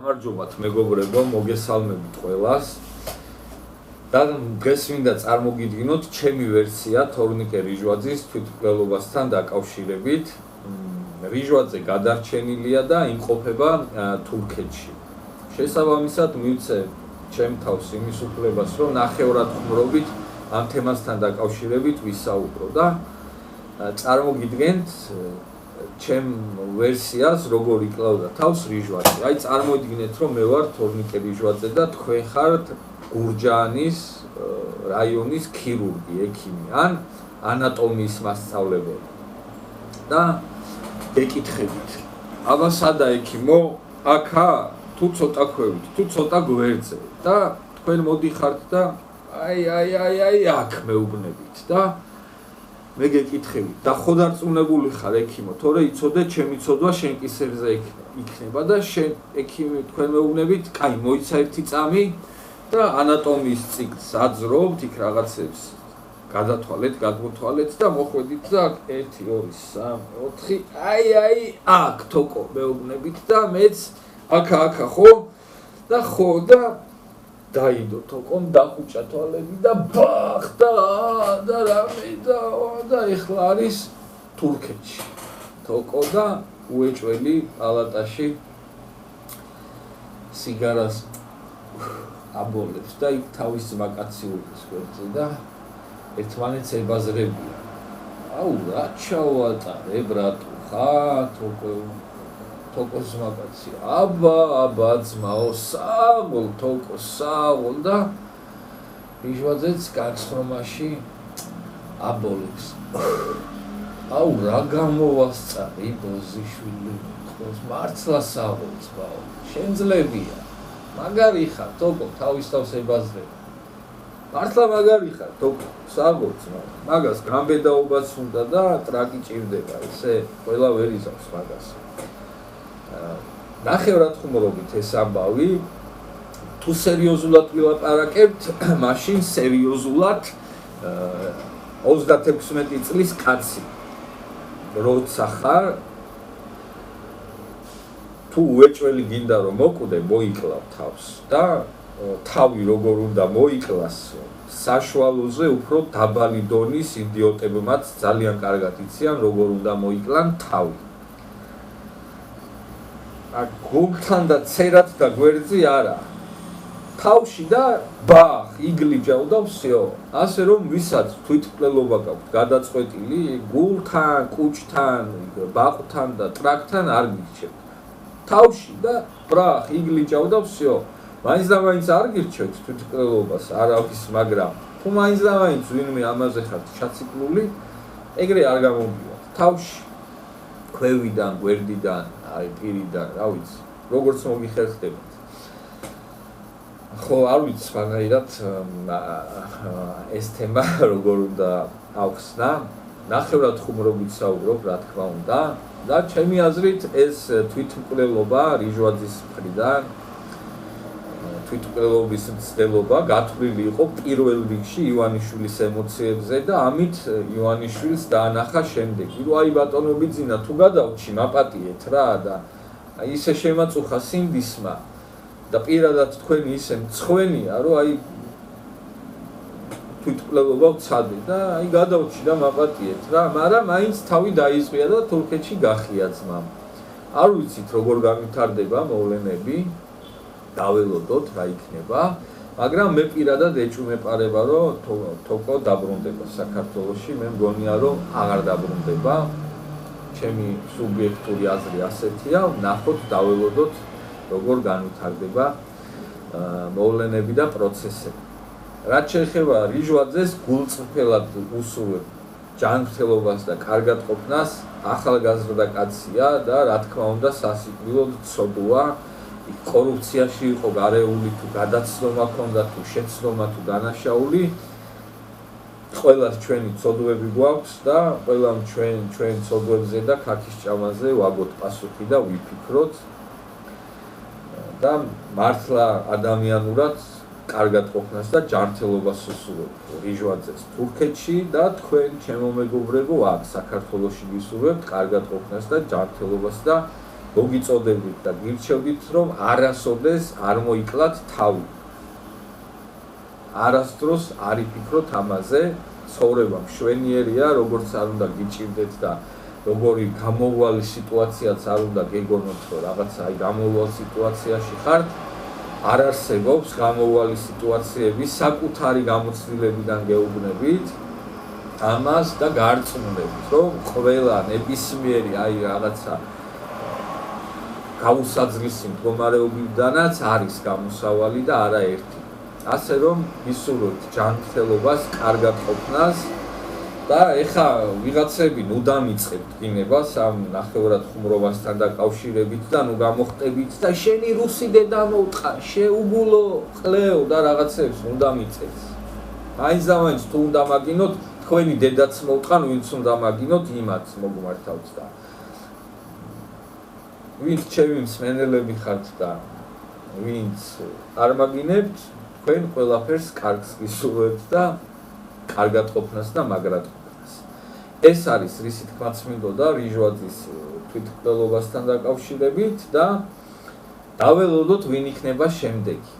გამარჯობათ მეგობრებო, მოგესალმებით ყველას. და დღეს მინდა წარმოგიდგინოთ ჩემი ვერსია თორნიკე რიჟვაძის თვითმკვლელობასთან დაკავშირებით. რიჟვაძე გადარჩენილია და იმყოფება თურქეთში. შესაბამისად მივცე ჩემ თავს იმის უფლებას, რომ ნახევრადღრობით ამ თემასთან დაკავშირებით ვისაუბრო და წარმოგიდგენთ ჩემ ვერსიას როგორ იკლავდა თავს რიჟვაძე. აი წარმოიდგინეთ რომ მე ვარ თორნიკე რიჟვაძე და თქვენ ხართ გურჯაანის რაიონის ქირურგი, ექიმი ან ანატომიის მასწავლებელი. და ეკითხებით: აბა სადა ექიმო, აქა თუ ცოტა ქვევით, თუ ცოტა გვერდზე და თქვენ მოდიხართ და აი აქ მეუბნებით და მე გეკითხებით და ხო დარწმუნებული ხარ ექიმო, თორე იცოდე ჩემი ცოდვა შენ კისერზე იქნება და შენ ექიმი თქვენ მეუბნებით, კაი მოიცა ერთი წამი და ანატომიის ციკლს აძრობთ, იქ რაღაცებს გადათვალეთ, გადმოთვალეთ და მოხვედით და 1 2 3 4 აი აქ თოკო მეუბნებით და მეც აქა ხო და ხო და დაიდო თოკომ დახუჭა თვალები და ბახ და რამე და ეხლა არის თურქეთში თოკო და უეჭველი პალატაში სიგარას აბოლებს და იქ თავის ძმაკაცი უყურს გვერდზე და ერთმანეთს ებაზრებიან. აუ რა ჩავატარე ბრატო ხა თოკოს ძმაკაცი აბა ძმაო საღოლ თოკო საღოლ და რიჟვაძეც განცხრომაში აბოლებს. აუ რა გამოვასწარი ბოზიშვილი ხოს მართლა საღოლ ძმაო შენძლებია მაგარი ხარ თოკო თავის თავს ებაზრება მართლა მაგარი ხარ თოკო საღოლ ძმაო მაგას გამბედაობას უნდა და ტრაკი ჭირდება ესე ყველა ვერ იზავს მაგას ნახევრადღრობით ეს ამბავი თუ სერიოზულად ვილაპარაკებთ მაშინ სერიოზულად 36 წლის კაცი როცა ხარ თუ უეჭველი გინდა რომ მოკვდე მოიკლავ თავს და თავი როგორ უნდა მოიკლას საშუალოზე უფრო დაბალი დონის იდიოტებმაც ძალიან კარგად იციან როგორ უნდა მოიკლან თავი გულთან და ცერად და გვერდზე არა თავში და ბახ იგლიჯავ და всё ასე რომ ვისაც თვითმკვლელობა გაქვთ გადაწყვეტილი გულთან კუჭთან ბაყთან და ტრაკთან არ გირჩევთ თავში და ბრახ იგლიჯავ და всё მაინც და მაინც არ გირჩევთ თვითმკვლელობას არავის მაგრამ თუ მაინც და მაინც ვინმე ამაზე ხართ ჩაციკლული ეგრე არ გამოგივათ თავში ქვევიდან გვერდიდან აი პირიდან რა ვიცი როგორც მოგიხერხდებათ ხო არ ვიცი მაგალითად ეს თემა როგორ უნდა ავხსნა ნახევრადღრობით საუბრობ რა თქმა უნდა და ჩემი აზრით ეს თვითმკვლელობა რიჟვაძის მხრიდან თვითმკვლელობის მცდელობა გათვლილი იყო პირველ რიგში ივანიშვილის ემოციებზე და ამით ივანიშვილს დაანახა შემდეგ რომ აი ბატონო ბიძინა თუ გადავჭი მაპატიეთ რა და ისე შემაწუხა სინდისმა და პირადად თქვენი ისე მცხვენია რომ აი თვითმკვლელობა ვცადე და აი გადავჭი და მაპატიეთ რა მაგრამ მაინც თავი დაიზღია და თურქეთში გახია ძმამ არ ვიცით როგორ განვითარდება მოვლენები დაველოდოთ რა იქნება მაგრამ მე პირადად ეჭვმეპარება რომ თოკო დაბრუნდება საქართველოში მე მგონია რომ აღარ დაბრუნდება ჩემი სუბიექტური აზრი ასეთია ნახოთ დაველოდოთ როგორ განვითარდება მოვლენები და პროცესები რაც შეეხება რიჟვაძეს გულწრფელად უსურვებ ჯანმრთელობას და კარგად ყოფნას ახალგაზრდა კაცია და რა თქმა უნდა სასიკვდილოდ ცოდვა კორუფციაში იყო გარეული თუ გადაცნობა ჰქონდა თუ შეცდომა თუ დანაშაული ყველას ჩვენი ცოდვები გვაქვს და ყველამ ჩვენ ცოდვებზე და ქაქის ჭამაზე ვაგოთ პასუხი და ვიფიქროთ და მართლა ადამიანურად კარგად ყოფნას და ჯანმრთელობას უსურვებ რიჟვაძეს თურქეთში და თქვენ ჩემო მეგობრებო აქ საქართველოში გისურვებთ კარგად ყოფნას და ჯანმრთელობას და მოგიწოდებით და გირჩევდით, რომ არასოდეს არ მოიკლათ თავი. არასდროს არ იფიქროთ ამაზე, ცხოვრება მშვენიერია, როგორც არ უნდა გიჭირდეთ და როგორი გამოუვალი სიტუაციაც არ უნდა გეგონოთ, რომ რაღაცა გამოუვალ სიტუაციაში ხართ. არ არსებობს გამოუვალი სიტუაციები, საკუთარი გამოცდილებიდან გეუბნებით ამას და გარწმუნებით, რომ ყველა ნებისმიერი რაღაცა გაუსაძლისი მდგომარეობიდანაც არის გამოსავალი და არაერთი. ასე რომ ვისურვებთ ჯანმრთელობას, კარგად ყოფნას და ეხა ვიღაცები ნუ დამიწყებთ გინებას ამ ნახევრად ხუმრობასთან დაკავშირებით და ნუ გამოხტებით და შენი რუსი დედა მოუთხარ, შეუგულო, ყლეო და რაღაცებს ნუ დამიწყებთ. მაინც და მაინც თუ უნდა მაგინოთ, თქვენი დედაც მოუთხან, ვინც უნდა მაგინოთ, იმათ მოგმართავთ და ვინც ჩემი მსმენელები ხართ და ვინც არ მაგინებთ, თქვენ ყველაფერს კარგს გისურვებთ და კარგად ყოფნას და მაგრად ყოფნას. ეს არის რისი თქმაც მინდოდა რიჟვაძის თვითმკვლელობასთან დაკავშირებით და დაველოდოთ ვინ იქნება შემდეგი.